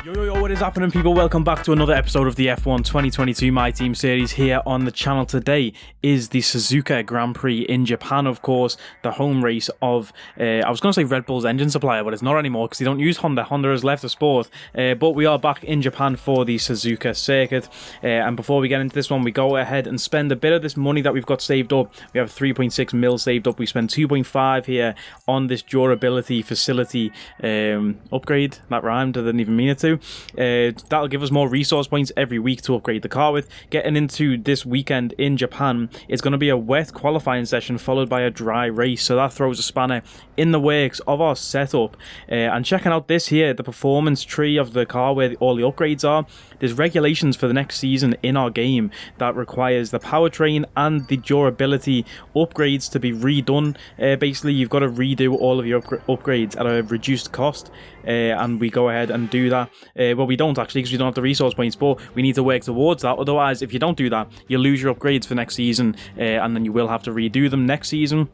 Yo, what is happening, people? Welcome back to another episode of the F1 2022 My Team series here on the channel. Today is the SUZUKA Grand Prix in Japan, of course, the home race of, I was going to say Red Bull's engine supplier, but it's not anymore because they don't use Honda. Honda has left the sport, but we are back in Japan for the SUZUKA Circuit. And before we get into this one, we go ahead and spend a bit of this money that we've got saved up. We have 3.6 mil saved up. We spend 2.5 here on this durability facility upgrade. That rhymed, I didn't even mean it to. That'll give us more resource points every week to upgrade the car with. Getting into this weekend in Japan, it's going to be a wet qualifying session followed by a dry race, so that throws a spanner in the works of our setup. And checking out this here, the performance tree of the car where all the upgrades are, there's regulations for the next season in our game that requires the powertrain and the durability upgrades to be redone. Basically, you've got to redo all of your upgrades at a reduced cost, and we go ahead and do that. Well, we don't actually, because we don't have the resource points, but we need to work towards that. Otherwise, if you don't do that, you lose your upgrades for next season, and then you will have to redo them next season.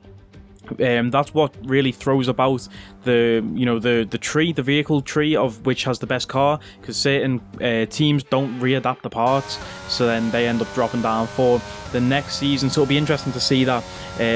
That's what really throws about the tree, the vehicle tree of which has the best car, because certain teams don't readapt the parts, so then they end up dropping down for the next season. So it'll be interesting to see that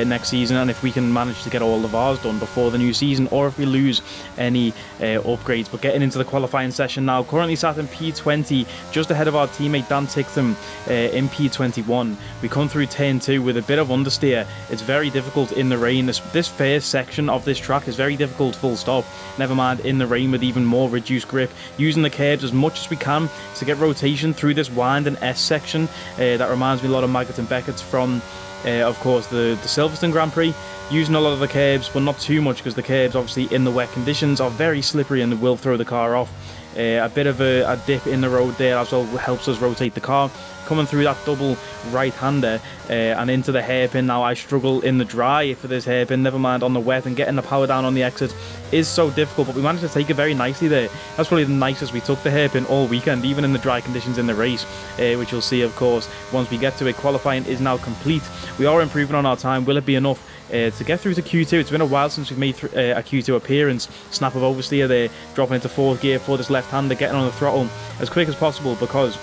next season, and if we can manage to get all of ours done before the new season, or if we lose any upgrades. But getting into the qualifying session now, currently sat in P20, just ahead of our teammate Dan Ticktum in P21. We come through turn 2 with a bit of understeer. It's very difficult in the rain. This first section of this track is very difficult, full stop. Never mind in the rain with even more reduced grip. Using the curbs as much as we can to get rotation through this wind and S section. That reminds me a lot of Magnussen Beckett's from, of course, the Silverstone Grand Prix. Using a lot of the curbs, but not too much, because the curbs, obviously, in the wet conditions are very slippery and will throw the car off. A bit of a dip in the road there as well helps us rotate the car. Coming through that double right-hander and into the hairpin. Now I struggle in the dry for this hairpin, never mind on the wet, and getting the power down on the exit is so difficult, but we managed to take it very nicely there. That's probably the nicest we took the hairpin all weekend, even in the dry conditions in the race, which you'll see, of course, once we get to it. Qualifying is now complete. We are improving on our time. Will it be enough to get through to Q2? It's been a while since we've made a Q2 appearance. Snap of oversteer there, dropping into fourth gear for this left-hander, getting on the throttle as quick as possible, because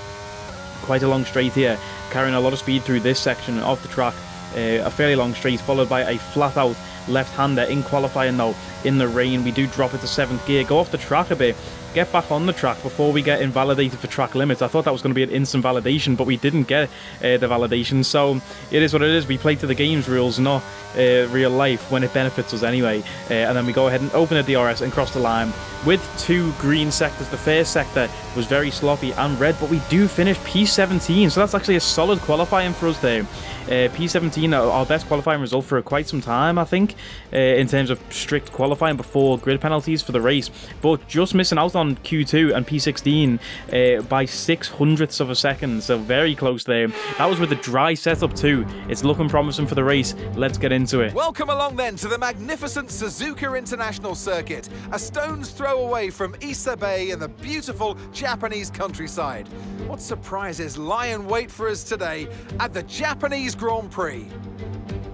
quite a long straight here, carrying a lot of speed through this section of the track. A fairly long straight followed by a flat-out left-hander in qualifying now. In the rain, we do drop it to 7th gear, go off the track a bit, get back on the track before we get invalidated for track limits. I thought that was going to be an instant validation, but we didn't get the validation, so it is what it is. We play to the game's rules, not real life, when it benefits us anyway. And then we go ahead and open the DRS and cross the line with 2 green sectors. The first sector was very sloppy and red, but we do finish P17, so that's actually a solid qualifying for us there. P17, our best qualifying result for quite some time, I think, in terms of strict qualifying before grid penalties for the race, but just missing out on Q2 and P16 by 600ths of a second, so very close there. That was with a dry setup too. It's looking promising for the race. Let's get into it. Welcome along then to the magnificent SUZUKA International Circuit, a stone's throw away from Ise Bay in the beautiful Japanese countryside. What surprises lie in wait for us today at the Japanese Grand Prix?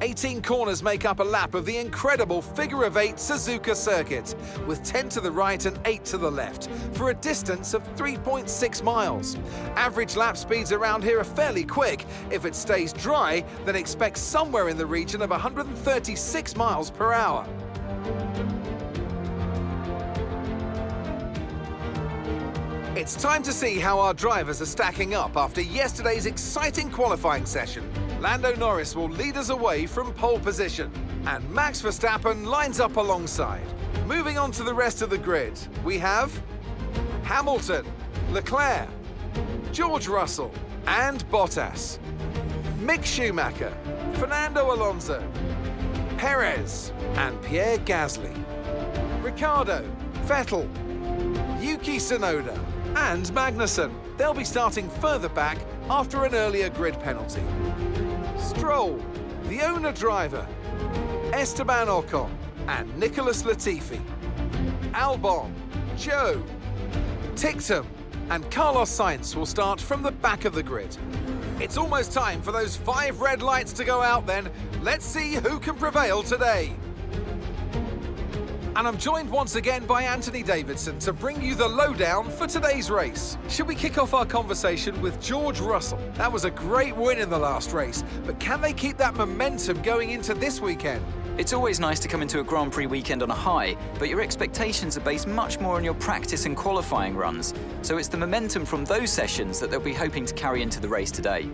18 corners make up a lap of the incredible figure-of-8 SUZUKA Circuit, with 10 to the right and 8 to the left, for a distance of 3.6 miles. Average lap speeds around here are fairly quick. If it stays dry, then expect somewhere in the region of 136 miles per hour. It's time to see how our drivers are stacking up after yesterday's exciting qualifying session. Lando Norris will lead us away from pole position, and Max Verstappen lines up alongside. Moving on to the rest of the grid, we have Hamilton, Leclerc, George Russell and Bottas, Mick Schumacher, Fernando Alonso, Perez and Pierre Gasly, Ricciardo, Vettel, Yuki Tsunoda and Magnussen. They'll be starting further back after an earlier grid penalty. Stroll, the owner driver, Esteban Ocon and Nicholas Latifi, Albon, Zhou, Ticktum and Carlos Sainz will start from the back of the grid. It's almost time for those 5 red lights to go out then. Let's see who can prevail today. And I'm joined once again by Anthony Davidson to bring you the lowdown for today's race. Should we kick off our conversation with George Russell? That was a great win in the last race, but can they keep that momentum going into this weekend? It's always nice to come into a Grand Prix weekend on a high, but your expectations are based much more on your practice and qualifying runs. So it's the momentum from those sessions that they'll be hoping to carry into the race today.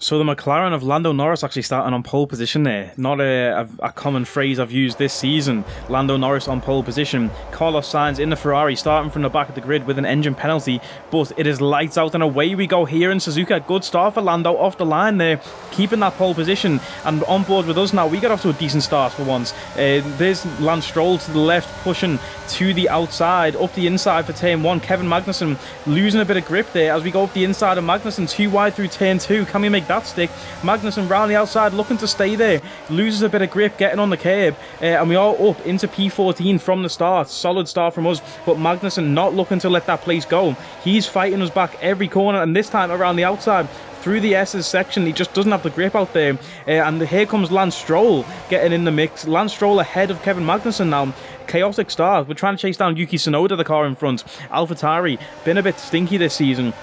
So the McLaren of Lando Norris actually starting on pole position there. Not a common phrase I've used this season. Lando Norris on pole position. Carlos Sainz in the Ferrari starting from the back of the grid with an engine penalty. But it is lights out and away we go here in Suzuka. Good start for Lando off the line there. Keeping that pole position and on board with us now. We got off to a decent start for once. There's Lance Stroll to the left pushing to the outside. Up the inside for turn 1. Kevin Magnussen losing a bit of grip there as we go up the inside of Magnussen. Too wide through turn 2. Can we make that stick? Magnussen round the outside looking to stay there, loses a bit of grip getting on the curb, and we are up into P14 from the start. Solid start from us, but Magnussen not looking to let that place go. He's fighting us back every corner, and this time around the outside through the S's section. He just doesn't have the grip out there, and here comes Lance Stroll getting in the mix. Lance Stroll ahead of Kevin Magnussen now. Chaotic start. We're trying to chase down Yuki Tsunoda, the car in front. AlphaTauri been a bit stinky this season.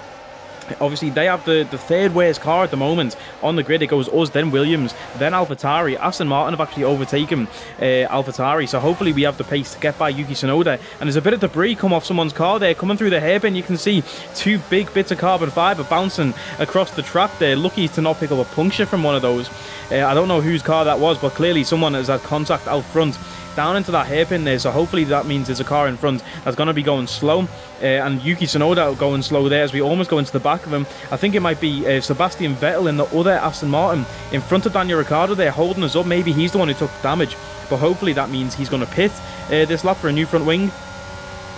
Obviously, they have the third worst car at the moment on the grid. It goes us, then Williams, then AlphaTauri. Aston Martin have actually overtaken AlphaTauri, so hopefully we have the pace to get by Yuki Tsunoda. And there's a bit of debris come off someone's car there, coming through the hairpin. You can see 2 big bits of carbon fibre bouncing across the track there. Lucky to not pick up a puncture from one of those. I don't know whose car that was, but clearly someone has had contact out front down into that hairpin there, so hopefully that means there's a car in front that's going to be going slow, and Yuki Tsunoda going slow there as we almost go into the back of him. I think it might be Sebastian Vettel in the other Aston Martin in front of Daniel Ricciardo there holding us up. Maybe he's the one who took damage, but hopefully that means he's going to pit this lap for a new front wing,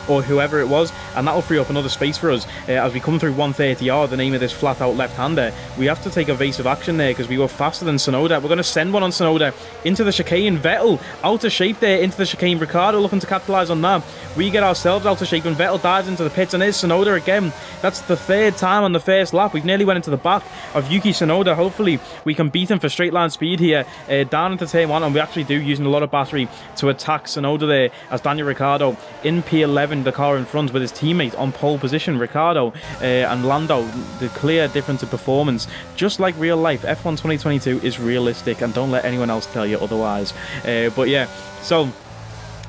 or whoever it was, and that'll free up another space for us as we come through 130R, the name of this flat out left-hander. We have to take evasive action there because we were faster than Tsunoda. We're going to send one on Tsunoda into the chicane. Vettel out of shape there into the chicane. Ricciardo looking to capitalise on that. We get ourselves out of shape and Vettel dives into the pits, and there's Tsunoda again. That's the third time on the first lap. We've nearly went into the back of Yuki Tsunoda. Hopefully we can beat him for straight line speed here down into turn 1, and we actually do, using a lot of battery to attack Tsunoda there as Daniel Ricciardo in P11, the car in front with his teammate on pole position. Ricciardo and Lando, the clear difference in performance. Just like real life, F1 2022 is realistic, and don't let anyone else tell you otherwise. But yeah, so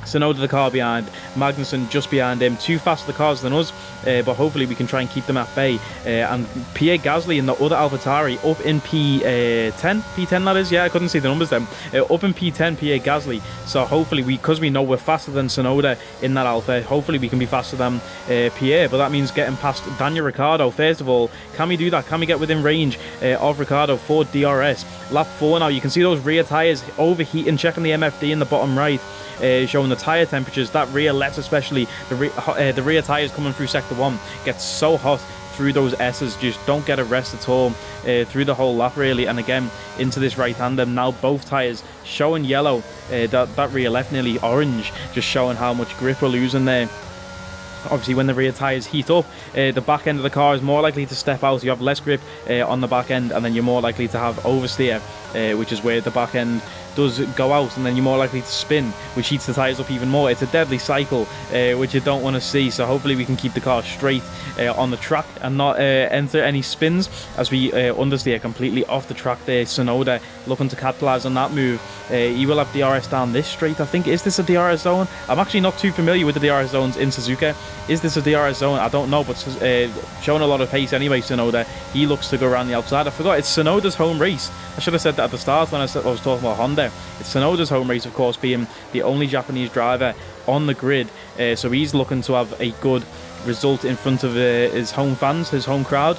Tsunoda the car behind, Magnussen just behind him. 2 faster cars than us, but hopefully we can try and keep them at bay. And Pierre Gasly in the other AlphaTauri up in P10 that is, yeah, I couldn't see the numbers then. Up in P10, Pierre Gasly. So hopefully because we know we're faster than Tsunoda in that Alpha, hopefully we can be faster than Pierre, but that means getting past Daniel Ricciardo. First of all, can we do that? Can we get within range of Ricciardo for DRS? Lap 4 now, you can see those rear tyres overheating, checking the MFD in the bottom right. Showing the tyre temperatures. That rear left, especially the rear tyres coming through sector 1, gets so hot through those S's, just don't get a rest at all through the whole lap really. And again into this right hander now, both tyres showing yellow, that rear left nearly orange, just showing how much grip we're losing there. Obviously when the rear tyres heat up, the back end of the car is more likely to step out. You have less grip on the back end, and then you're more likely to have oversteer, which is where the back end does go out, and then you're more likely to spin, which heats the tyres up even more. It's a deadly cycle, which you don't want to see. So hopefully we can keep the car straight on the track and not enter any spins as we understeer completely off the track there. Tsunoda looking to capitalise on that move. He will have DRS down this straight, I think. Is this a DRS zone? I'm actually not too familiar with the DRS zones in Suzuka. Is this a DRS zone? I don't know, but showing a lot of pace anyway, Tsunoda. He looks to go around the outside. I forgot, it's Tsunoda's home race. I should have said that at the start when I was talking about Honda. It's Tsunoda's home race, of course, being the only Japanese driver on the grid. So he's looking to have a good result in front of his home fans, his home crowd.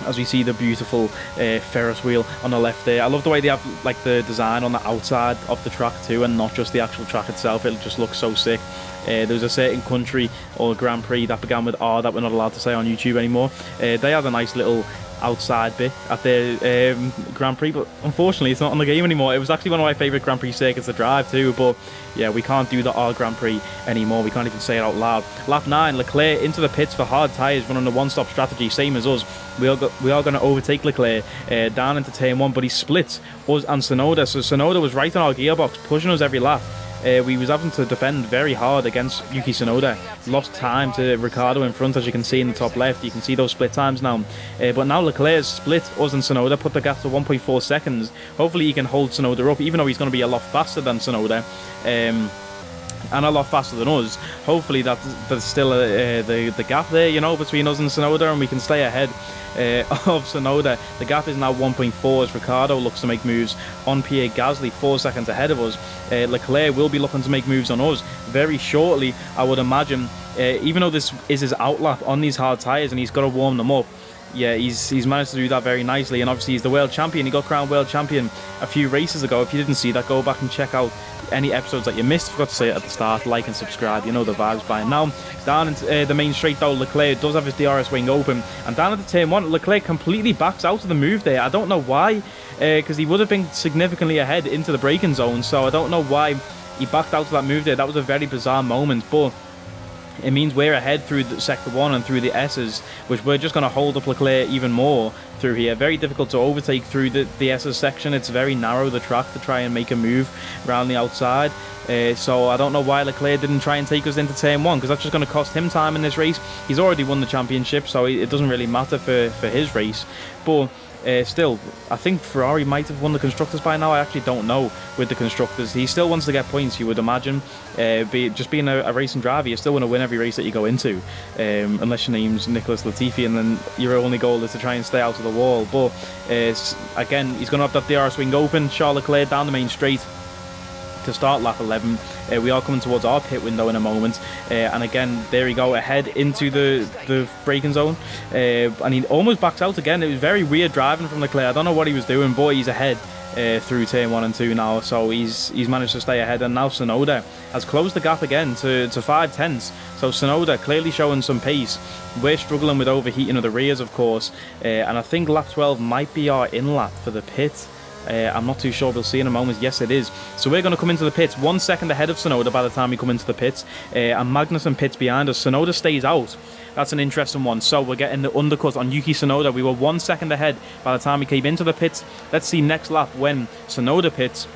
As we see the beautiful Ferris wheel on the left there. I love the way they have like the design on the outside of the track too, and not just the actual track itself. It just looks so sick. There was a certain country or Grand Prix that began with R that we're not allowed to say on YouTube anymore. They had a nice little outside bit at the Grand Prix, but unfortunately it's not on the game anymore. It was actually one of my favourite Grand Prix circuits to drive too, but yeah, we can't do the R Grand Prix anymore. We can't even say it out loud. Lap 9, Leclerc into the pits for hard tyres, running a one-stop strategy, same as us. We are going to overtake Leclerc down into turn 1, but he splits us and Tsunoda. So Tsunoda was right on our gearbox, pushing us every lap. We was having to defend very hard against Yuki Tsunoda. Lost time to Ricciardo in front, as you can see in the top left. You can see those split times now. But now Leclerc has split us and Tsunoda, put the gap to 1.4 seconds. Hopefully he can hold Tsunoda up, even though he's going to be a lot faster than Tsunoda. And a lot faster than us. Hopefully there's still the gap there, you know, between us and Tsunoda, and we can stay ahead of Tsunoda. The gap is now 1.4 as Ricciardo looks to make moves on Pierre Gasly, 4 seconds ahead of us. Leclerc will be looking to make moves on us very shortly, I would imagine. Even though this is his outlap on these hard tyres and he's got to warm them up, yeah, he's managed to do that very nicely. And obviously he's the world champion. He got crowned world champion a few races ago. If you didn't see that, go back and check out any episodes that you missed. Forgot to say it at the start. Like and subscribe, you know the vibes by now. Down into the main straight though, Leclerc does have his DRS wing open, and down at the turn 1, Leclerc completely backs out of the move there. I don't know why, because he would have been significantly ahead into the braking zone, so I don't know why he backed out of that move there. That was a very bizarre moment, but it means we're ahead through the sector 1 and through the S's, which we're just going to hold up Leclerc even more through here. Very difficult to overtake through the S's section. It's very narrow, the track, to try and make a move around the outside. So I don't know why Leclerc didn't try and take us into turn 1, because that's just going to cost him time in this race. He's already won the championship, so it doesn't really matter for his race. But still, I think Ferrari might have won the Constructors by now. I actually don't know with the Constructors. He still wants to get points, you would imagine. Just being a racing driver, you still want to win every race that you go into, unless your name's Nicholas Latifi, and then your only goal is to try and stay out of the wall. But again, he's going to have that DRS wing open. Charles Leclerc down the main straight to start lap 11. We are coming towards our pit window in a moment, and again, there we go, ahead into the braking zone, and he almost backs out again. It was very weird driving from Leclerc. I don't know what he was doing, but he's ahead through turn 1 and 2 now, so he's managed to stay ahead. And now Tsunoda has closed the gap again to 5 tenths, so Tsunoda clearly showing some pace. We're struggling with overheating of the rears, of course, and I think lap 12 might be our in lap for the pit. I'm not too sure. We'll see in a moment. Yes, it is. So we're going to come into the pits 1 second ahead of Tsunoda by the time we come into the pits, and Magnussen pits behind us. Tsunoda stays out. That's an interesting one. So we're getting the undercut on Yuki Tsunoda. We were 1 second ahead by the time we came into the pits. Let's see next lap when Tsunoda pits.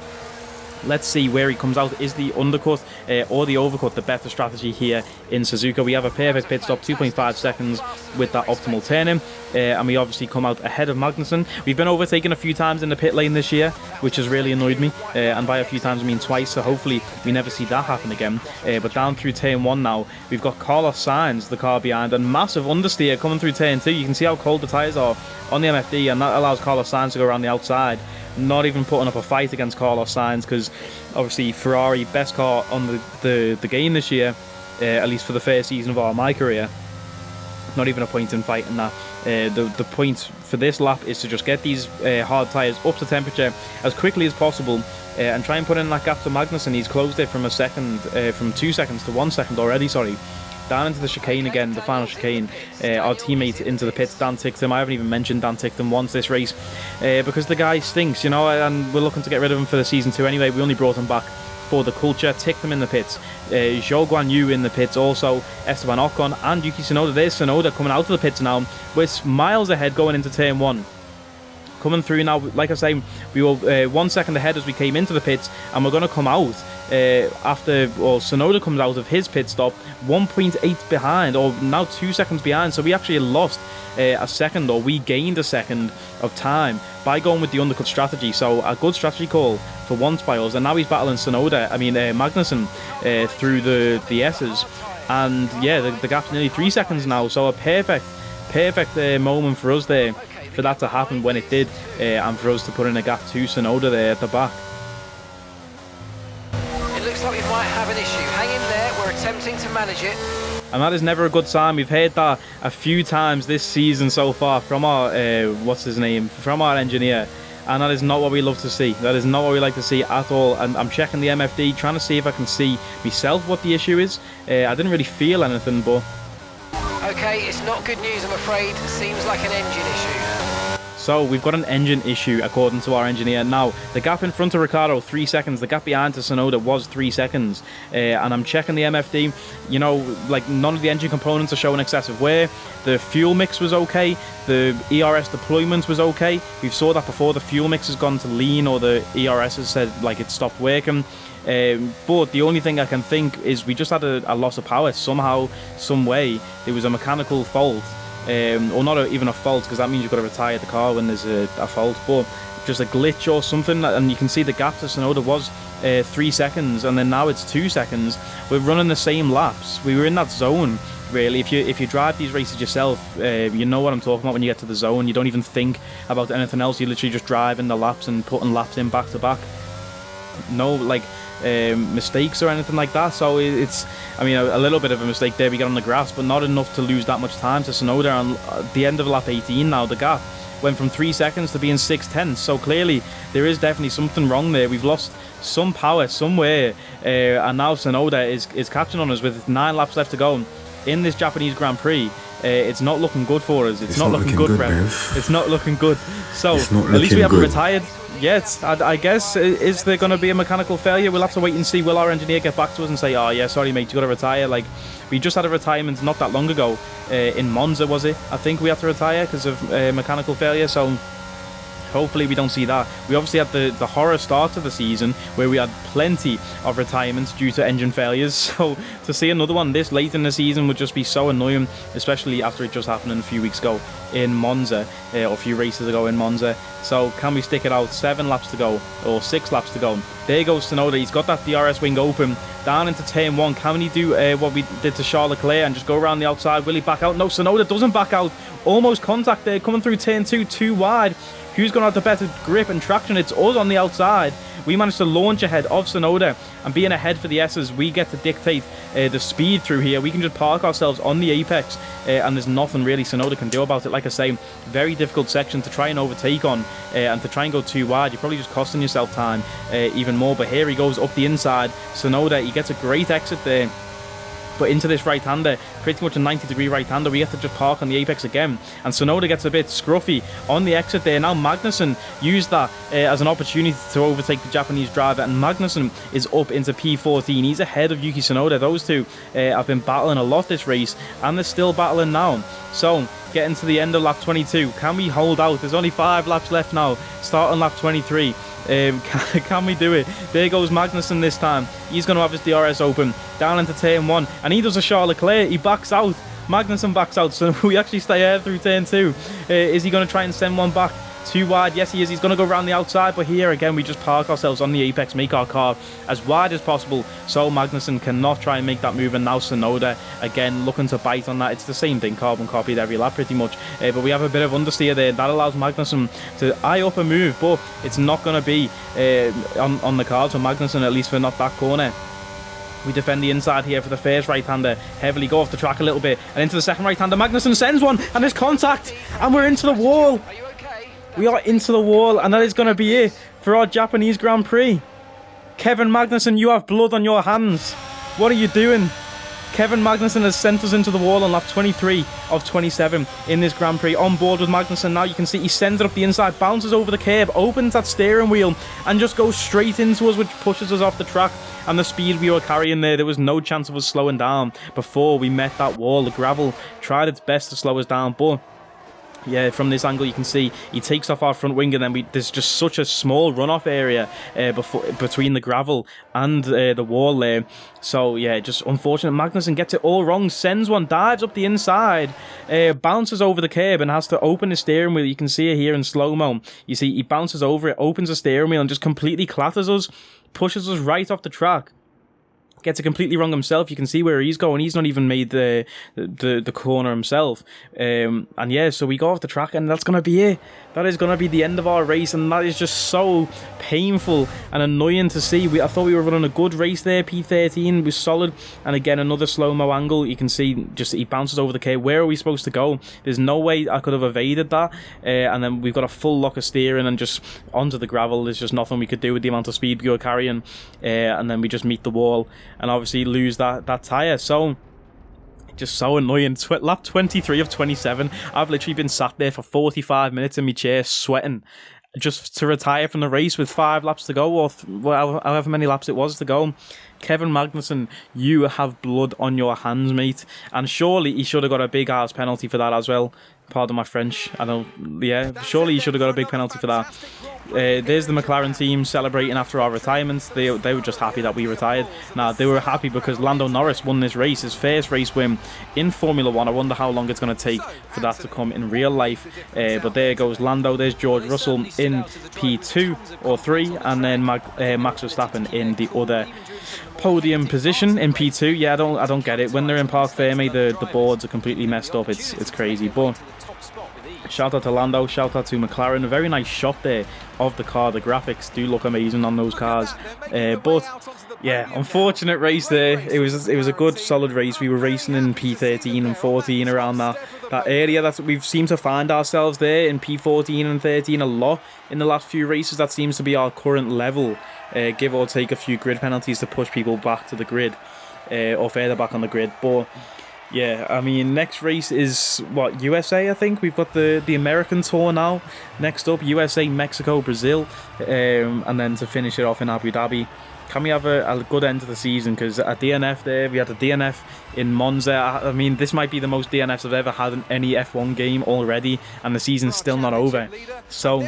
Let's see where he comes out. Is the undercut or the overcut the better strategy here in Suzuka? We have a perfect pit stop, 2.5 seconds with that optimal turning, and we obviously come out ahead of Magnussen. We've been overtaken a few times in the pit lane this year, which has really annoyed me, and by a few times I mean twice, so hopefully we never see that happen again. But down through turn 1 now, we've got Carlos Sainz, the car behind, and massive understeer coming through turn 2. You can see how cold the tyres are on the MFD, and that allows Carlos Sainz to go around the outside. Not even putting up a fight against Carlos Sainz, because obviously Ferrari, best car on the game this year, at least for the first season of my career. Not even a point in fighting that. The point for this lap is to just get these hard tyres up to temperature as quickly as possible, and try and put in that gap to Magnussen. He's closed it from 2 seconds to 1 second already, sorry. Down into the chicane again, the final chicane. Our teammate into the pits, Dan Ticktum. I haven't even mentioned Dan Ticktum once this race, because the guy stinks, you know, and we're looking to get rid of him for the season 2 anyway. We only brought him back for the culture. Ticktum in the pits, Zhou Guan Yu in the pits, also Esteban Ocon and Yuki Tsunoda. There's Tsunoda coming out of the pits now. We're miles ahead going into turn 1. Coming through now, like I say, we were 1 second ahead as we came into the pits, and we're going to come out after Tsunoda comes out of his pit stop 1.8 behind, or now 2 seconds behind. So we actually lost a second, or we gained a second of time by going with the undercut strategy. So a good strategy call for once by us. And now he's battling Magnussen through the S's, and yeah, the gap's nearly 3 seconds now. So a perfect moment for us there, for that to happen when it did, and for us to put in a gap to Tsunoda there at the back. It looks like we might have an issue. Hang in there, we're attempting to manage it. And that is never a good sign. We've heard that a few times this season so far from our, from our engineer. And that is not what we love to see. That is not what we like to see at all. And I'm checking the MFD, trying to see if I can see myself what the issue is. I didn't really feel anything, but... Okay, it's not good news, I'm afraid. Seems like an engine issue. So we've got an engine issue according to our engineer. Now, the gap in front of Ricciardo, 3 seconds. The gap behind to Tsunoda was 3 seconds. And I'm checking the MFD. You know, like, none of the engine components are showing excessive wear. The fuel mix was okay. The ERS deployment was okay. We've saw that before. The fuel mix has gone to lean, or the ERS has said, like, it stopped working. But the only thing I can think is we just had a loss of power. Somehow, some way, there was a mechanical fault. Or not even a fault, because that means you've got to retire the car when there's a fault, but just a glitch or something. And you can see the gap to Tsunoda was 3 seconds, and then now it's 2 seconds. We're running the same laps. We were in that zone, really. If you drive these races yourself, you know what I'm talking about. When you get to the zone, you don't even think about anything else. You're literally just driving the laps and putting laps in back to back. No, like, mistakes or anything like that. So it's, I mean, a little bit of a mistake there we got on the grass, but not enough to lose that much time to Tsunoda. And at the end of lap 18 now, the gap went from 3 seconds to being 6/10. So clearly there is definitely something wrong there. We've lost some power somewhere, and now Tsunoda is catching on us with 9 laps left to go in this Japanese Grand Prix. It's not looking good for us. It's not looking good, Rev. It's not looking good. So at least we haven't retired yet. I guess, is there going to be a mechanical failure? We'll have to wait and see. Will our engineer get back to us and say, oh yeah, sorry mate, you got to retire? Like, we just had a retirement not that long ago in Monza, was it? I think we had to retire because of mechanical failure. So hopefully we don't see that. We obviously had the horror start to the season where we had plenty of retirements due to engine failures. So to see another one this late in the season would just be so annoying, especially after it just happened a few weeks ago in Monza, or a few races ago in Monza. So can we stick it out? 7 laps to go, or 6 laps to go. There goes Tsunoda. He's got that DRS wing open down into turn 1. Can he do what we did to Charles Leclerc and just go around the outside? Will he back out? No, Tsunoda doesn't back out. Almost contact there, coming through turn 2, too wide. Who's going to have the better grip and traction? It's us on the outside. We managed to launch ahead of Tsunoda, and being ahead for the S's, we get to dictate the speed through here. We can just park ourselves on the apex, and there's nothing really Tsunoda can do about it. Like I say, very difficult section to try and overtake on, and to try and go too wide. You're probably just costing yourself time even more. But here he goes up the inside. Tsunoda, he gets a great exit there. But into this right-hander, pretty much a 90-degree right-hander, we have to just park on the apex again. And Tsunoda gets a bit scruffy on the exit there. Now Magnussen used that as an opportunity to overtake the Japanese driver, and Magnussen is up into P14. He's ahead of Yuki Tsunoda. Those two have been battling a lot this race, and they're still battling now. So, getting to the end of lap 22, can we hold out? There's only 5 laps left now, starting lap 23. Can we do it? There goes Magnussen this time. He's going to have his DRS open down into turn 1, and he does a Charles Leclerc. He backs out. Magnussen backs out, so we actually stay ahead through turn 2. Is he going to try and send one back too wide? Yes, he is. He's going to go around the outside, but here again we just park ourselves on the apex, make our car as wide as possible so Magnussen cannot try and make that move. And now Tsunoda again looking to bite on that. It's the same thing, carbon copied every lap pretty much, but we have a bit of understeer there. That allows Magnussen to eye up a move, but it's not going to be on the cards for Magnussen, at least for not that corner. We defend the inside here for the first right-hander. Heavily go off the track a little bit, and into the second right-hander. Magnussen sends one, and there's contact, and we're into the wall. Are you okay? We are into the wall, and that is going to be it for our Japanese Grand Prix. Kevin Magnussen, you have blood on your hands. What are you doing? Kevin Magnussen has sent us into the wall on lap 23 of 27 in this Grand Prix. On board with Magnussen now, you can see he sends it up the inside, bounces over the curb, opens that steering wheel, and just goes straight into us, which pushes us off the track. And the speed we were carrying there was no chance of us slowing down before we met that wall. The gravel tried its best to slow us down, but yeah, from this angle you can see he takes off our front wing, and then there's just such a small runoff area between the gravel and the wall there. So yeah, just unfortunate. Magnussen gets it all wrong, sends one, dives up the inside, bounces over the curb and has to open the steering wheel. You can see it here in slow-mo. You see he bounces over it, opens the steering wheel and just completely clatters us, pushes us right off the track. Gets it completely wrong himself. You can see where he's going. He's not even made the corner himself. And yeah, so we go off the track, and that's going to be it. That is going to be the end of our race, and that is just so painful and annoying to see. I thought we were running a good race there. P13 was solid, and again another slow-mo angle. You can see just he bounces over the curb. Where are we supposed to go? There's no way I could have evaded that. And then we've got a full lock of steering and just onto the gravel. There's just nothing we could do with the amount of speed we were carrying. And then we just meet the wall and obviously lose that tyre. So Just so annoying. Lap 23 of 27. I've literally been sat there for 45 minutes in my chair sweating just to retire from the race with 5 laps to go, or however many laps it was to go. Kevin Magnussen, you have blood on your hands, mate. And surely he should have got a big ass penalty for that as well. Pardon my French. I don't. Yeah, surely he should have got a big penalty for that. There's the McLaren team celebrating after our retirements. They were just happy that we retired. Now, they were happy because Lando Norris won this race, his first race win in Formula 1. I wonder how long it's going to take for that to come in real life. But there goes Lando. There's George Russell in P2 or 3. And then Max Verstappen in the other podium position in P2. Yeah, I don't get it. When they're in Parc Ferme, the boards are completely messed up. It's crazy. But shout out to Lando, shout out to McLaren. A very nice shot there of the car. The graphics do look amazing on those cars. But yeah, unfortunate race there. It was a good solid race. We were racing in P13 and 14 around that area. That's we've seemed to find ourselves there in P14 and 13 a lot in the last few races. That seems to be our current level. Give or take a few grid penalties to push people back to the grid or further back on the grid. But yeah, I mean, next race is what, USA, I think. We've got the American tour now. Next up, USA, Mexico, Brazil, and then to finish it off in Abu Dhabi. Can we have a good end to the season? Because at DNF there, we had a DNF in Monza. I mean, this might be the most DNFs I've ever had in any F1 game already, and the season's still not over. So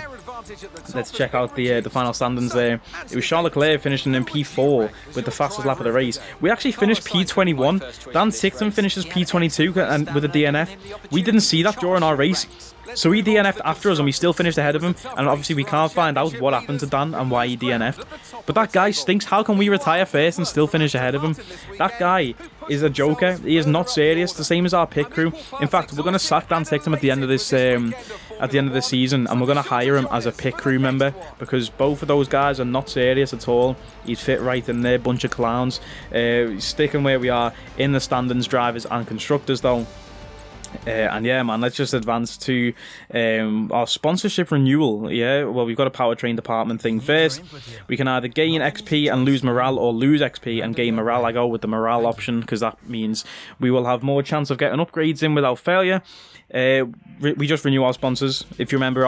let's check out the final standings there. It was Charles Leclerc finishing in P4 with the fastest lap of the race. We actually finished P21. Dan Tickton finishes P22 and with a DNF. We didn't see that during our race. So he DNF'd after us and we still finished ahead of him, and obviously we can't find out what happened to Dan and why he DNF'd. But that guy stinks. How can we retire first and still finish ahead of him? That guy is a joker. He is not serious. The same as our pit crew. In fact, we're going to sack Dan Tickton at the end of this season, and we're going to hire him as a pit crew member, because both of those guys are not serious at all. He'd fit right in there, bunch of clowns. Sticking where we are in the standings, drivers and constructors though. And yeah, man, let's just advance to our sponsorship renewal. Yeah, well, we've got a powertrain department thing first. We can either gain XP and lose morale, or lose XP and gain morale. I go with the morale option because that means we will have more chance of getting upgrades in without failure. We just renew our sponsors. If you remember,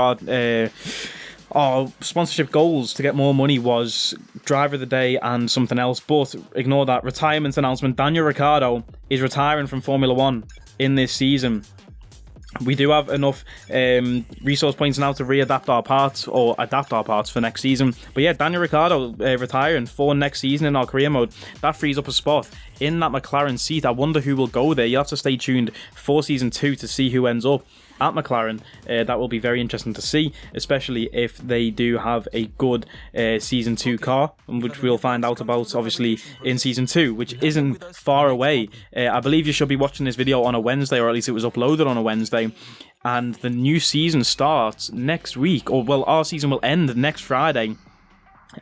our sponsorship goals to get more money was driver of the day and something else, but ignore that. Retirement announcement: Daniel Ricciardo is retiring from Formula 1 in this season. We do have enough resource points now to readapt our parts, or adapt our parts for next season. But yeah, Daniel Ricciardo retiring for next season in our career mode. That frees up a spot in that McLaren seat. I wonder who will go there. You'll have to stay tuned for season 2 to see who ends up at McLaren. That will be very interesting to see, especially if they do have a good season 2 car, which we'll find out about obviously in season 2, which isn't far away. I believe you should be watching this video on a Wednesday, or at least it was uploaded on a Wednesday, and the new season starts next week, or well, our season will end next Friday,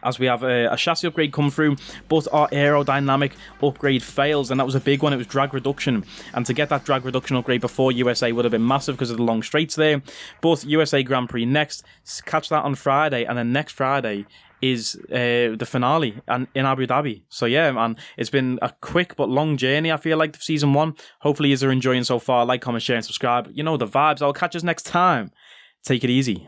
as we have a chassis upgrade come through, but our aerodynamic upgrade fails, and that was a big one. It was drag reduction, and to get that drag reduction upgrade before USA would have been massive because of the long straights there. But USA Grand Prix next, catch that on Friday, and then next Friday is the finale in Abu Dhabi. So yeah, man, it's been a quick but long journey, I feel like, for season 1. Hopefully you're enjoying so far. Like, comment, share and subscribe. You know the vibes. I'll catch us next time. Take it easy.